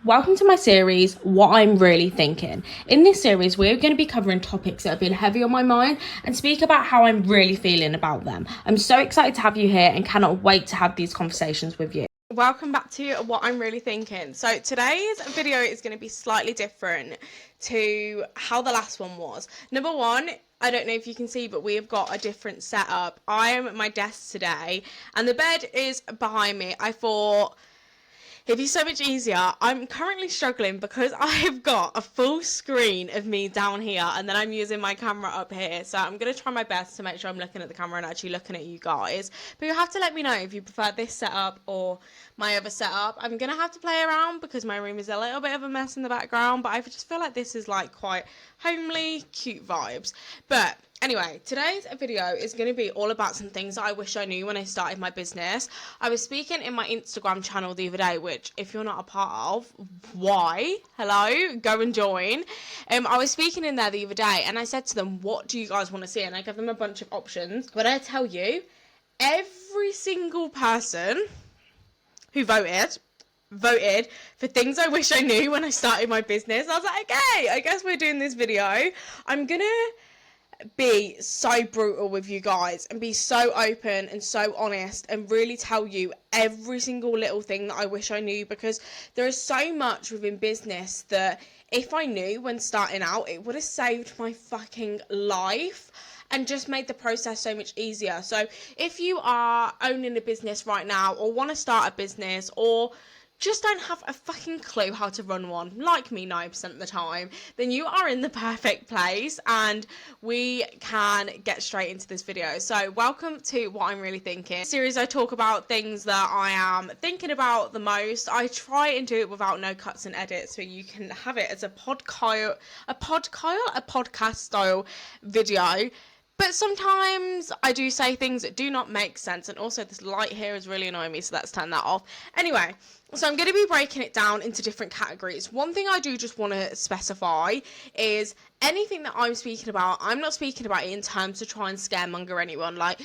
Welcome to my series, What I'm Really Thinking. In this series, we're going to be covering topics that have been heavy on my mind and speak about how I'm really feeling about them. I'm so excited to have you here and cannot wait to have these conversations with you. Welcome back to What I'm Really Thinking. So today's video is going to be slightly different to how the last one was. Number one, I don't know if you can see, but we have got a different setup. I am at my desk today and the bed is behind me. I thought it'd be so much easier. I'm currently struggling because I have got a full screen of me down here and then I'm using my camera up here. So I'm going to try my best to make sure I'm looking at the camera and actually looking at you guys. But you'll have to let me know if you prefer this setup or my other setup. I'm going to have to play around because my room is a little bit of a mess in the background. But I just feel like this is like quite homely, cute vibes. But anyway, today's video is going to be all about some things that I wish I knew when I started my business. I was speaking in my Instagram channel the other day, which if you're not a part of, why? Hello, go and join. I was speaking in there the other day and I said to them, what do you guys want to see? And I gave them a bunch of options. But I tell you, every single person who voted for things I wish I knew when I started my business. I was like, okay, I guess we're doing this video. I'm gonna be so brutal with you guys and be so open and so honest and really tell you every single little thing that I wish I knew, because there is so much within business that if I knew when starting out, it would have saved my fucking life and just made the process so much easier. So if you are owning a business right now or want to start a business or just don't have a fucking clue how to run one, like me 9% of the time, then you are in the perfect place and we can get straight into this video. So welcome to What I'm Really Thinking. In this series, I talk about things that I am thinking about the most. I try and do it without no cuts and edits, so you can have it as a podcast style video. But sometimes I do say things that do not make sense. And also this light here is really annoying me, so let's turn that off. Anyway, so I'm going to be breaking it down into different categories. One thing I do just want to specify is anything that I'm speaking about, I'm not speaking about it in terms to try and scaremonger anyone. Like,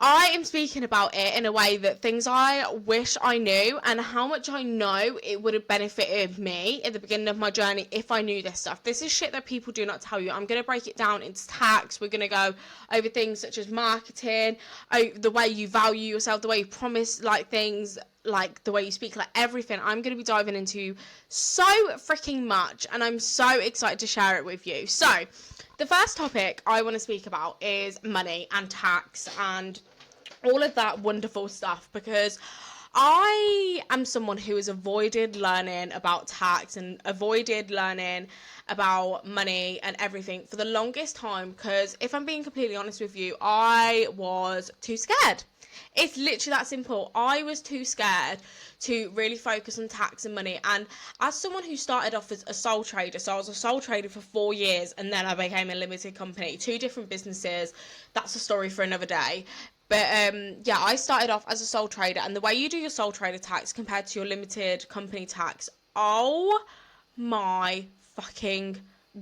I am speaking about it in a way that things I wish I knew and how much I know it would have benefited me at the beginning of my journey if I knew this stuff. This is shit that people do not tell you. I'm going to break it down into tax. We're going to go over things such as marketing, the way you value yourself, the way you promise like things, like the way you speak, like everything. I'm going to be diving into so freaking much and I'm so excited to share it with you. So the first topic I want to speak about is money and tax and all of that wonderful stuff, because I am someone who has avoided learning about tax and avoided learning about money and everything for the longest time, because if I'm being completely honest with you, I was too scared. It's literally that simple. I was too scared to really focus on tax and money. And as someone who started off as a sole trader, so I was a sole trader for 4 years and then I became a limited company, 2 different businesses. That's a story for another day. But yeah, I started off as a sole trader, and the way you do your sole trader tax compared to your limited company tax, oh my fucking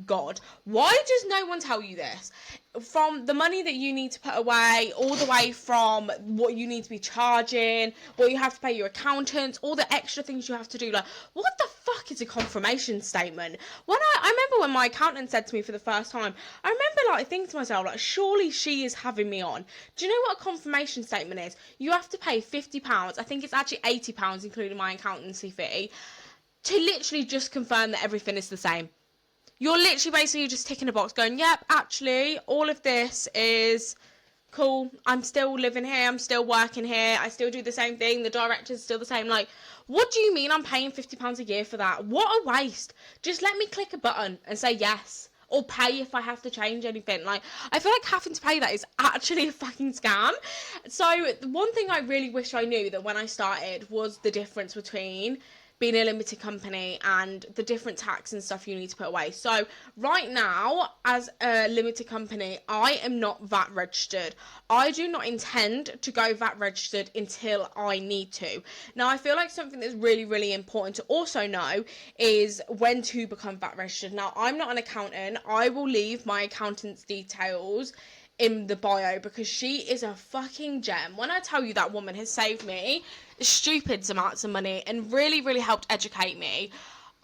God. Why does no one tell you this? From the money that you need to put away, all the way from what you need to be charging, what you have to pay your accountants, all the extra things you have to do. Like, what the fuck is a confirmation statement? When I remember when my accountant said to me for the first time, I remember like thinking to myself, like, surely she is having me on. Do you know what a confirmation statement is? You have to pay £50. I think it's actually £80, including my accountancy fee, to literally just confirm that everything is the same. You're literally basically just ticking a box going, yep, actually, all of this is cool. I'm still living here. I'm still working here. I still do the same thing. The director's still the same. Like, what do you mean I'm paying £50 a year for that? What a waste. Just let me click a button and say yes. Or pay if I have to change anything. Like, I feel like having to pay that is actually a fucking scam. So, one thing I really wish I knew that when I started was the difference between being a limited company and the different tax and stuff you need to put away. So right now, as a limited company, I am not VAT registered. I do not intend to go VAT registered until I need to. Now, I feel like something that's really, really important to also know is when to become VAT registered. Now, I'm not an accountant. I will leave my accountant's details in the bio, because she is a fucking gem. When I tell you that woman has saved me stupid amounts of money and really, really helped educate me,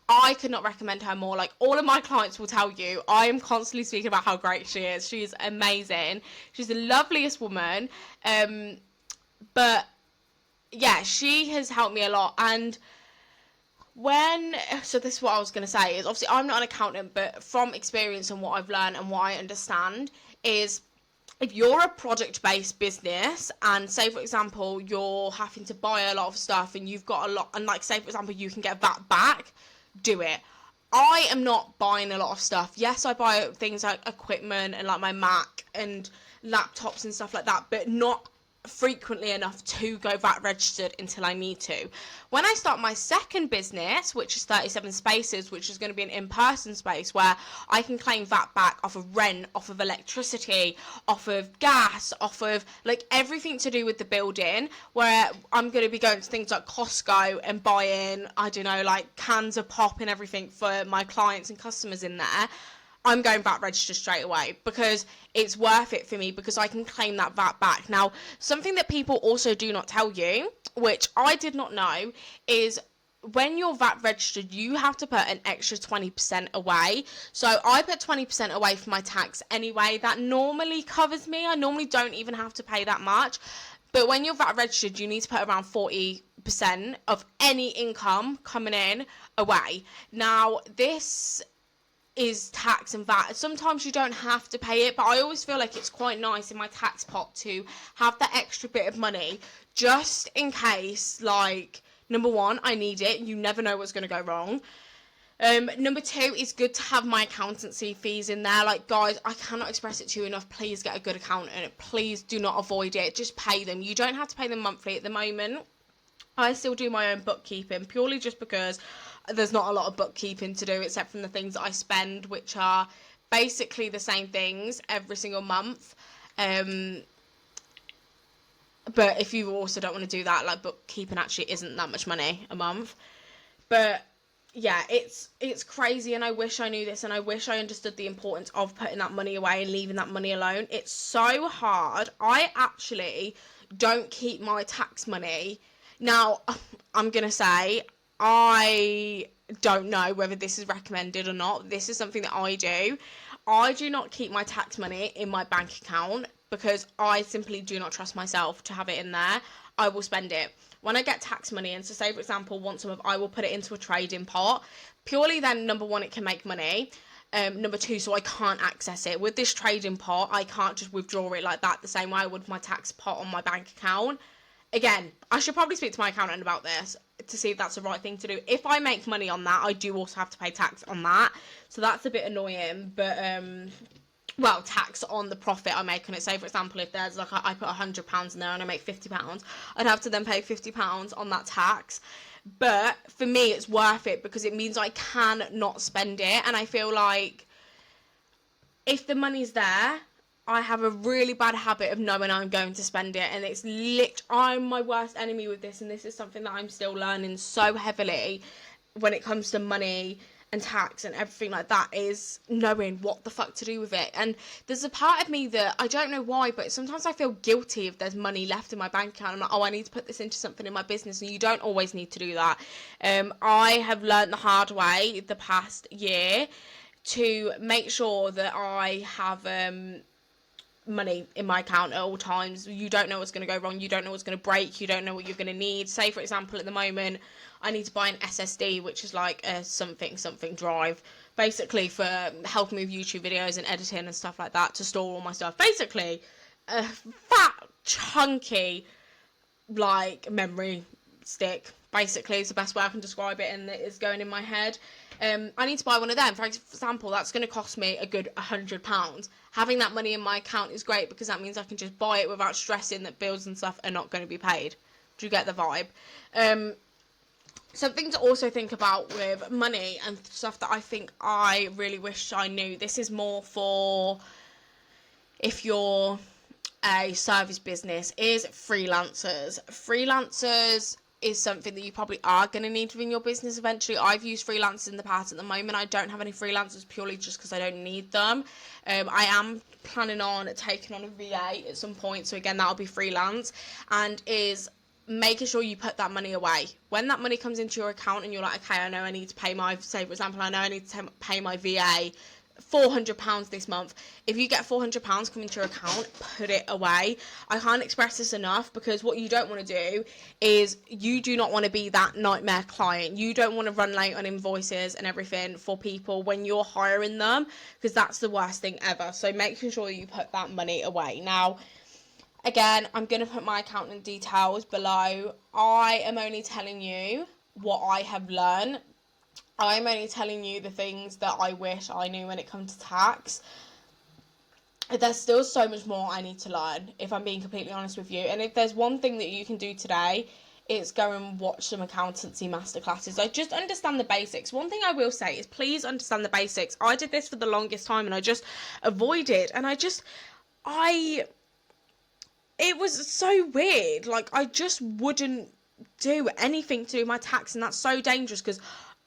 I could not recommend her more. Like, all of my clients will tell you, I am constantly speaking about how great she is. She's amazing. She's the loveliest woman. But yeah, she has helped me a lot. And so this is what I was going to say, is obviously I'm not an accountant, but from experience and what I've learned and what I understand is, if you're a product-based business and say, for example, you're having to buy a lot of stuff and you've got a lot, and like, say, for example, you can get that back, do it. I am not buying a lot of stuff. Yes, I buy things like equipment and like my Mac and laptops and stuff like that, but not frequently enough to go VAT registered until I need to. When I start my second business, which is 37 Spaces, which is going to be an in-person space where I can claim VAT back off of rent, off of electricity, off of gas, off of like everything to do with the building, where I'm going to be going to things like Costco and buying, I don't know, like cans of pop and everything for my clients and customers in there. I'm going VAT registered straight away, because it's worth it for me, because I can claim that VAT back. Now, something that people also do not tell you, which I did not know, is when you're VAT registered, you have to put an extra 20% away. So I put 20% away for my tax anyway. That normally covers me. I normally don't even have to pay that much. But when you're VAT registered, you need to put around 40% of any income coming in away. Now, this is tax and VAT. Sometimes you don't have to pay it, but I always feel like it's quite nice in my tax pot to have that extra bit of money, just in case, like, number one, I need it. You never know what's going to go wrong. Number two, it's good to have my accountancy fees in there. Like, guys, I cannot express it to you enough. Please get a good accountant. Please do not avoid it. Just pay them. You don't have to pay them monthly at the moment. I still do my own bookkeeping, purely just because there's not a lot of bookkeeping to do, except from the things that I spend, which are basically the same things every single month. But if you also don't want to do that, like, bookkeeping actually isn't that much money a month. But yeah, it's crazy, and I wish I knew this, and I wish I understood the importance of putting that money away and leaving that money alone. It's so hard. I actually don't keep my tax money. Now, I'm going to say, I don't know whether this is recommended or not. This is something that I do. I do not keep my tax money in my bank account, because I simply do not trust myself to have it in there. I will spend it. When I get tax money, and so say, for example, once a month, I will put it into a trading pot. Purely then, number one, it can make money. Number two, so I can't access it. With this trading pot, I can't just withdraw it like that the same way I would my tax pot on my bank account. Again, I should probably speak to my accountant about this to see if that's the right thing to do. If I make money on that, I do also have to pay tax on that. So that's a bit annoying, but, well, tax on the profit I make on it. Say, for example, if there's like, I put £100 in there and I make £50, I'd have to then pay £50 on that tax. But for me, it's worth it, because it means I can not spend it. And I feel like if the money's there, I have a really bad habit of knowing I'm going to spend it, and I'm my worst enemy with this, and this is something that I'm still learning so heavily when it comes to money and tax and everything like that, is knowing what the fuck to do with it. And there's a part of me that, I don't know why, but sometimes I feel guilty if there's money left in my bank account. I'm like, oh, I need to put this into something in my business, and you don't always need to do that. I have learned the hard way the past year to make sure that I have money in my account at all times. You don't know what's going to go wrong. You don't know what's going to break. You don't know what you're going to need. Say, for example, at the moment, I need to buy an SSD, which is like a something drive, basically for helping me with YouTube videos and editing and stuff like that, to store all my stuff. Basically, a fat, chunky, like, memory stick, basically, is the best way I can describe it, and it is going in my head. I need to buy one of them. For example, that's going to cost me a good £100. Having that money in my account is great, because that means I can just buy it without stressing that bills and stuff are not going to be paid. Do you get the vibe? Something to also think about with money and stuff that I think I really wish I knew. This is more for if you're a service business, is freelancers. Freelancers is something that you probably are going to need within your business eventually. I've used freelancers in the past. At the moment, I don't have any freelancers purely just because I don't need them. I am planning on taking on a VA at some point, so again, that'll be freelance, and is making sure you put that money away. When that money comes into your account and you're like, okay, I know I need to pay my, say for example, I know I need to pay my VA £400 this month. If you get £400 coming to your account, put it away. I can't express this enough, because what you don't want to do is, you do not want to be that nightmare client. You don't want to run late on invoices and everything for people when you're hiring them, because that's the worst thing ever. So making sure you put that money away. Now, again, I'm going to put my accountant details below. I am only telling you what I have learned. I'm only telling you the things that I wish I knew when it comes to tax. There's still so much more I need to learn, if I'm being completely honest with you. And if there's one thing that you can do today, it's go and watch some accountancy masterclasses. Like, just understand the basics. One thing I will say is, please understand the basics. I did this for the longest time and I just avoided. And it was so weird. Like, I just wouldn't do anything to do with my tax, and that's so dangerous, because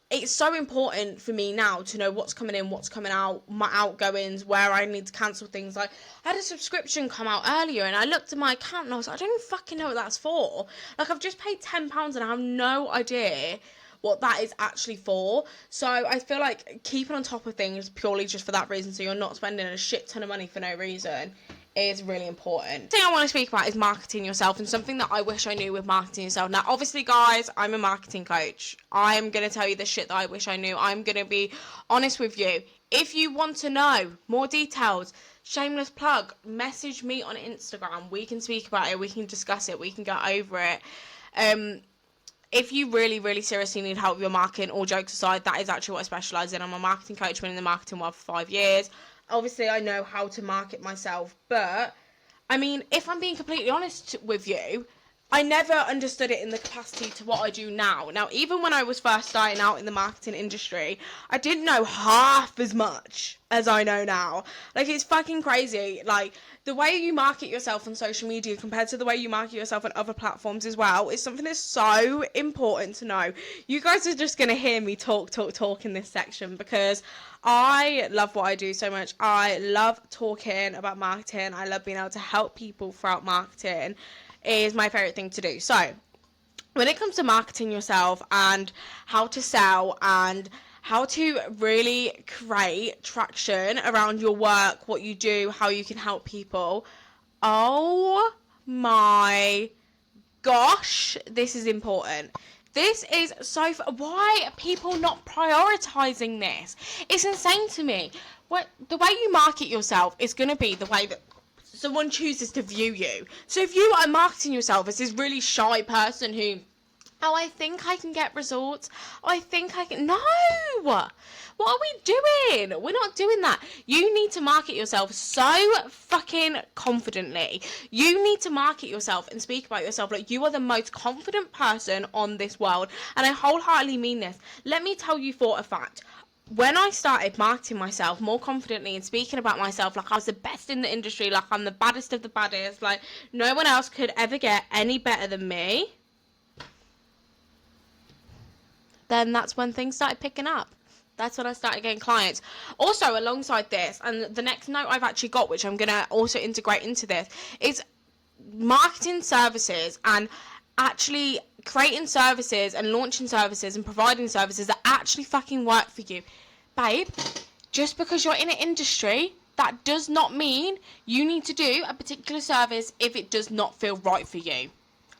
it's so important for me now to know what's coming in, what's coming out, my outgoings, where I need to cancel things. Like, I had a subscription come out earlier and I looked at my account and I was like, I don't even fucking know what that's for. Like, I've just paid £10 and I have no idea what that is actually for. So I feel like keeping on top of things purely just for that reason, so you're not spending a shit ton of money for no reason, is really important. The thing I want to speak about is marketing yourself, and something that I wish I knew with marketing yourself. Now, obviously, guys, I'm a marketing coach. I'm going to tell you the shit that I wish I knew. I'm going to be honest with you. If you want to know more details, shameless plug, message me on Instagram. We can speak about it. We can discuss it. We can go over it. If you really, really seriously need help with your marketing, all jokes aside, that is actually what I specialise in. I'm a marketing coach, been in the marketing world for 5 years. Obviously, I know how to market myself, but, I mean, if I'm being completely honest with you, I never understood it in the capacity to what I do now. Now, even when I was first starting out in the marketing industry, I didn't know half as much as I know now. Like, it's fucking crazy. Like, the way you market yourself on social media compared to the way you market yourself on other platforms as well is something that's so important to know. You guys are just going to hear me talk in this section, because I love what I do so much. I love talking about marketing. I love being able to help people throughout marketing. It is my favourite thing to do. So, when it comes to marketing yourself and how to sell and how to really create traction around your work, what you do, how you can help people, oh my gosh, this is important. This is so... Why are people not prioritising this? It's insane to me. The way you market yourself is going to be the way that someone chooses to view you. So if you are marketing yourself as this really shy person who, oh, I think I can get results, I think I can... No! What are we doing? We're not doing that. You need to market yourself so fucking confidently. You need to market yourself and speak about yourself like you are the most confident person on this world. And I wholeheartedly mean this. Let me tell you for a fact. When I started marketing myself more confidently and speaking about myself like I was the best in the industry, like I'm the baddest of the baddest, like no one else could ever get any better than me, then that's when things started picking up. That's when I started getting clients. Also, alongside this, and the next note I've actually got, which I'm going to also integrate into this, is marketing services and actually creating services and launching services and providing services that actually fucking work for you. Babe, just because you're in an industry, that does not mean you need to do a particular service if it does not feel right for you.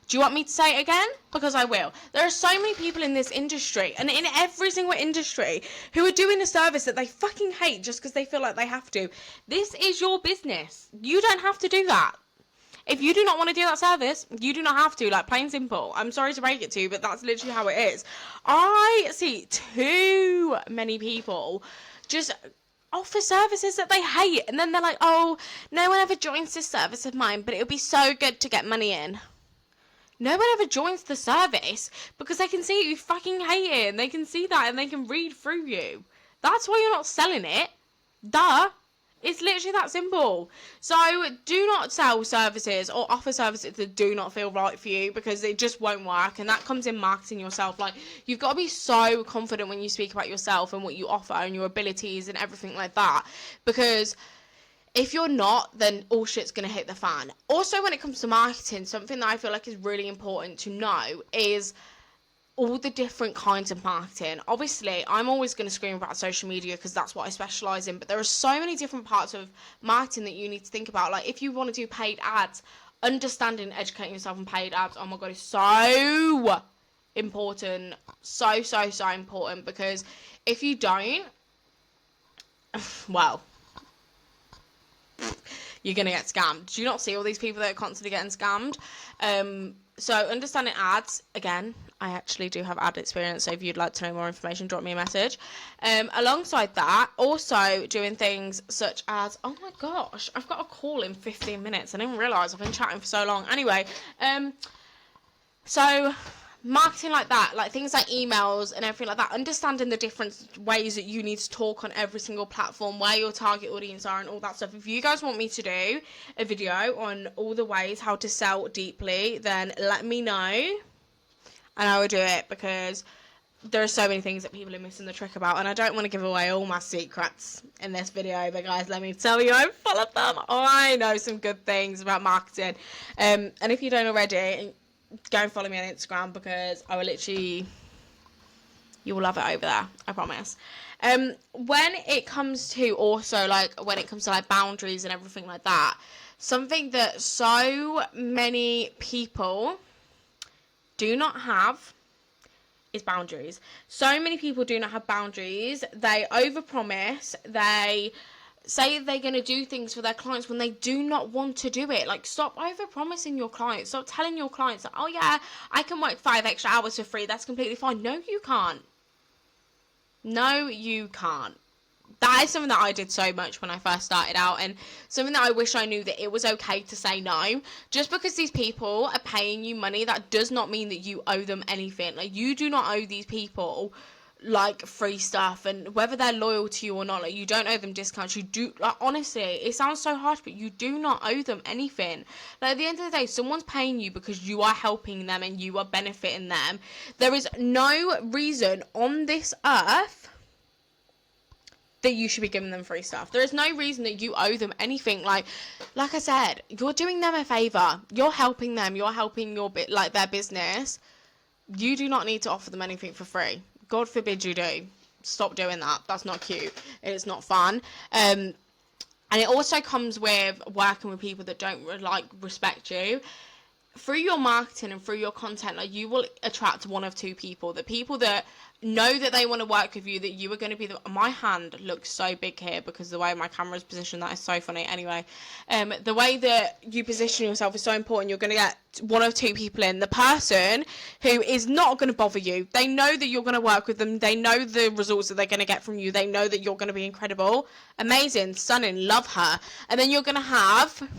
Do you want me to say it again? Because I will. There are so many people in this industry, and in every single industry, who are doing a service that they fucking hate just because they feel like they have to. This is your business. You don't have to do that. If you do not want to do that service, you do not have to, like, plain simple. I'm sorry to break it to you, but that's literally how it is. I see too many people just offer services that they hate, and then they're like, oh, no one ever joins this service of mine, but it would be so good to get money in. No one ever joins the service because they can see you fucking hate it, and they can see that, and they can read through you. That's why you're not selling it. Duh. It's literally that simple. So do not sell services or offer services that do not feel right for you, because it just won't work. And that comes in marketing yourself. Like, you've got to be so confident when you speak about yourself and what you offer and your abilities and everything like that, because if you're not, then all shit's going to hit the fan. Also, when it comes to marketing, something that I feel like is really important to know is all the different kinds of marketing. Obviously, I'm always going to scream about social media because that's what I specialise in, but there are so many different parts of marketing that you need to think about. Like, if you want to do paid ads, understanding, educating yourself on paid ads, oh my god, is so important. So important, because if you don't, well, you're going to get scammed. Do you not see all these people that are constantly getting scammed? So understanding ads, again, I actually do have ad experience, so if you'd like to know more information, drop me a message. Alongside that, also doing things such as, oh my gosh, I've got a call in 15 minutes. I didn't realise I've been chatting for so long. Anyway, so marketing like that, like things like emails and everything like that, understanding the different ways that you need to talk on every single platform, where your target audience are and all that stuff. If you guys want me to do a video on all the ways how to sell deeply, then let me know and I will do it, because there are so many things that people are missing the trick about, and I don't want to give away all my secrets in this video, but guys, let me tell you, I'm full of them. I know some good things about marketing, and if you don't already, go and follow me on Instagram, because I will literally, you will love it over there, I promise. When it comes to also, like, when it comes to like boundaries and everything like that, something that so many people do not have is boundaries. So many people do not have boundaries. They overpromise. They say they're going to do things for their clients when they do not want to do it. Like, stop overpromising your clients. Stop telling your clients that, oh yeah, I can work 5 extra hours for free. That's completely fine. No, you can't. No, you can't. That is something that I did so much when I first started out, and something that I wish I knew, that it was okay to say no. Just because these people are paying you money, that does not mean that you owe them anything. Like, you do not owe these people like free stuff, and whether they're loyal to you or not, like, you don't owe them discounts. You do, like, honestly, it sounds so harsh, but you do not owe them anything. Like, at the end of the day, someone's paying you because you are helping them and you are benefiting them. There is no reason on this earth that you should be giving them free stuff. There is no reason that you owe them anything. Like I said, you're doing them a favor. You're helping them. You're helping their business. You do not need to offer them anything for free. God forbid you do. Stop doing that. That's not cute. It's not fun. And it also comes with working with people that don't respect you. Through your marketing and through your content, like, you will attract one of two people. The people that know that they want to work with you, that you are going to be my hand looks so big here because the way my camera is positioned, that is so funny. Anyway, the way that you position yourself is so important. You're going to get one of two people in. The person who is not going to bother you, they know that you're going to work with them, they know the results that they're going to get from you, they know that you're going to be incredible, amazing, stunning, love her. And then you're going to have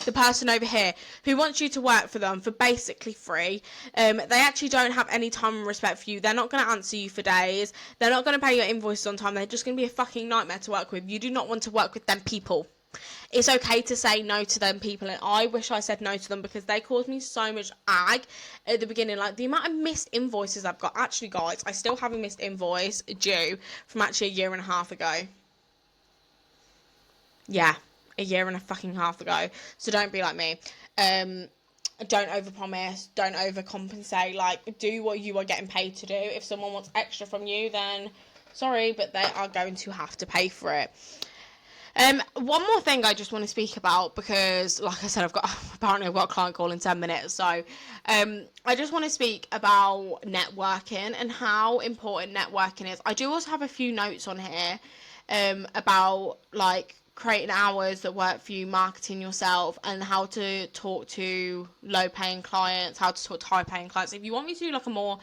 the person over here who wants you to work for them for basically free. They actually don't have any time and respect for you. They're not going to answer you for days. They're not going to pay your invoices on time. They're just going to be a fucking nightmare to work with. You do not want to work with them people. It's okay to say no to them people, and I wish I said no to them, because they caused me so much ag at the beginning. Like, the amount of missed invoices I've got. Actually, guys, I still have a missed invoice due from actually a year and a half ago. Yeah, a year and a fucking half ago. So don't be like me. Don't overpromise. Don't overcompensate. Like, do what you are getting paid to do. If someone wants extra from you, then sorry, but they are going to have to pay for it. One more thing I just want to speak about, because like I said, I've got a client call in 10 minutes. So I just want to speak about networking and how important networking is. I do also have a few notes on here about, like, creating hours that work for you, marketing yourself, and how to talk to low paying clients, how to talk to high paying clients. If you want me to do like a more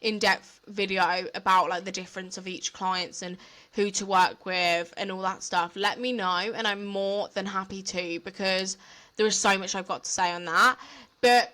in-depth video about like the difference of each clients and who to work with and all that stuff, let me know, and I'm more than happy to, because there is so much I've got to say on that. But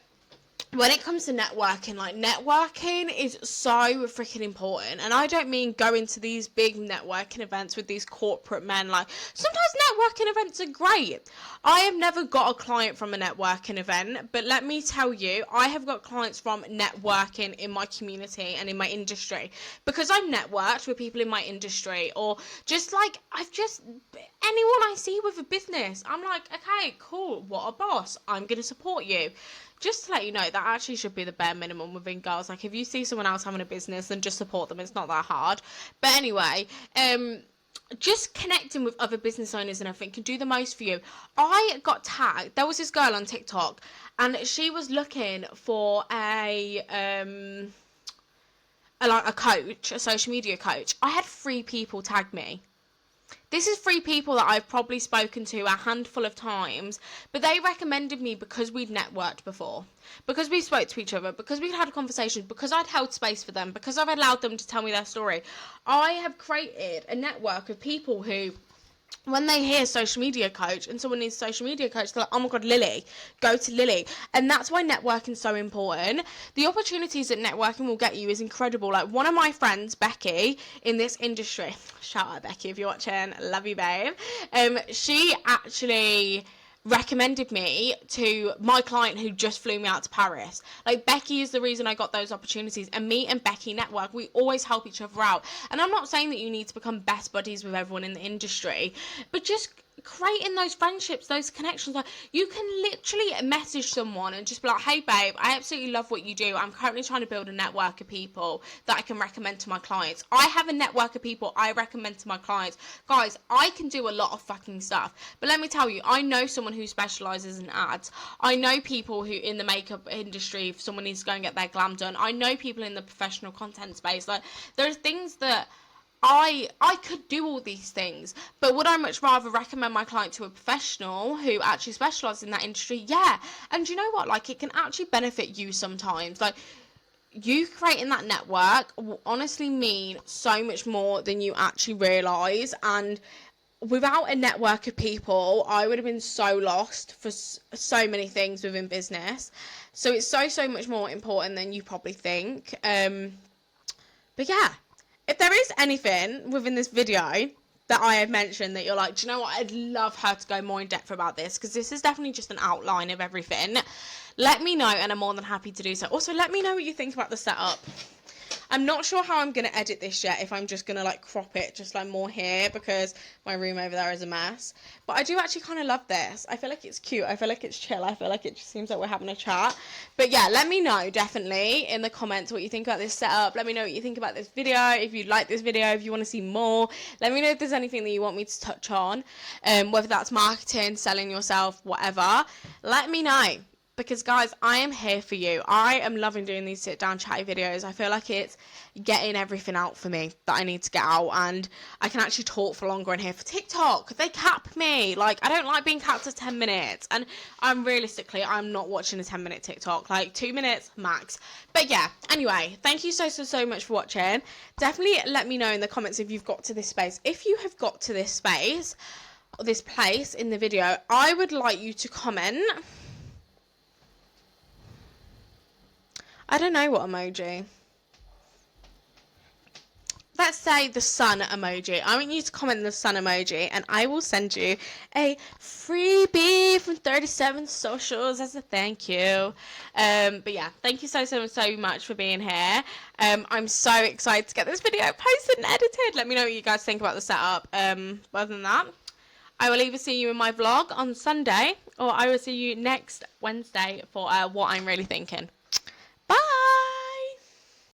when it comes to networking, like, networking is so freaking important. And I don't mean going to these big networking events with these corporate men. Like, sometimes networking events are great. I have never got a client from a networking event, but let me tell you, I have got clients from networking in my community and in my industry, because I've networked with people in my industry, or just like, anyone I see with a business, I'm like, okay, cool, what a boss, I'm going to support you. Just to let you know, that actually should be the bare minimum within girls. Like, if you see someone else having a business, then just support them. It's not that hard. But anyway, just connecting with other business owners and everything can do the most for you. I got tagged. There was this girl on TikTok, and she was looking for a coach, a social media coach. I had 3 people tag me. This is 3 people that I've probably spoken to a handful of times, but they recommended me because we'd networked before, because we spoke to each other, because we'd had a conversation, because I'd held space for them, because I've allowed them to tell me their story. I have created a network of people who, when they hear social media coach and someone needs a social media coach, they're like, oh my God, Lily, go to Lily. And that's why networking is so important. The opportunities that networking will get you is incredible. Like, one of my friends, Becky, in this industry, shout out Becky if you're watching, love you, babe. She actually recommended me to my client who just flew me out to Paris. Like, Becky is the reason I got those opportunities, and me and Becky network. We always help each other out. And I'm not saying that you need to become best buddies with everyone in the industry, but just creating those friendships, those connections. Like, you can literally message someone and just be like, hey babe, I absolutely love what you do. I'm currently trying to build a network of people that I can recommend to my clients. I have a network of people I recommend to my clients. Guys, I can do a lot of fucking stuff, but let me tell you, I know someone who specializes in ads. I know people who in the makeup industry, if someone needs to go and get their glam done. I know people in the professional content space. Like, there's things that I could do all these things, but would I much rather recommend my client to a professional who actually specializes in that industry? Yeah. And you know what? Like, it can actually benefit you sometimes. Like, you creating that network will honestly mean so much more than you actually realize. And without a network of people, I would have been so lost for so many things within business. So it's so much more important than you probably think. But yeah, if there is anything within this video that I have mentioned that you're like, do you know what, I'd love her to go more in depth about this, because this is definitely just an outline of everything, let me know, and I'm more than happy to do so. Also, let me know what you think about the setup. I'm not sure how I'm going to edit this yet, if I'm just going to like crop it just like more here, because my room over there is a mess. But I do actually kind of love this. I feel like it's cute. I feel like it's chill. I feel like it just seems like we're having a chat. But yeah, let me know definitely in the comments what you think about this setup. Let me know what you think about this video. If you like this video, if you want to see more, let me know if there's anything that you want me to touch on, whether that's marketing, selling yourself, whatever. Let me know. Because, guys, I am here for you. I am loving doing these sit-down chatty videos. I feel like it's getting everything out for me that I need to get out. And I can actually talk for longer in here. For TikTok, they cap me. Like, I don't like being capped to 10 minutes. And I'm not watching a 10-minute TikTok. Like, 2 minutes max. But, yeah. Anyway, thank you so much for watching. Definitely let me know in the comments if you've got to this space. If you have got to this space, or this place in the video, I would like you to comment. I don't know what emoji. Let's say the sun emoji. I want you to comment the sun emoji, and I will send you a freebie from 37 Socials as a thank you. But yeah, thank you so much for being here. I'm so excited to get this video posted and edited. Let me know what you guys think about the setup. Other than that, I will either see you in my vlog on Sunday, or I will see you next Wednesday for what I'm really thinking. Bye!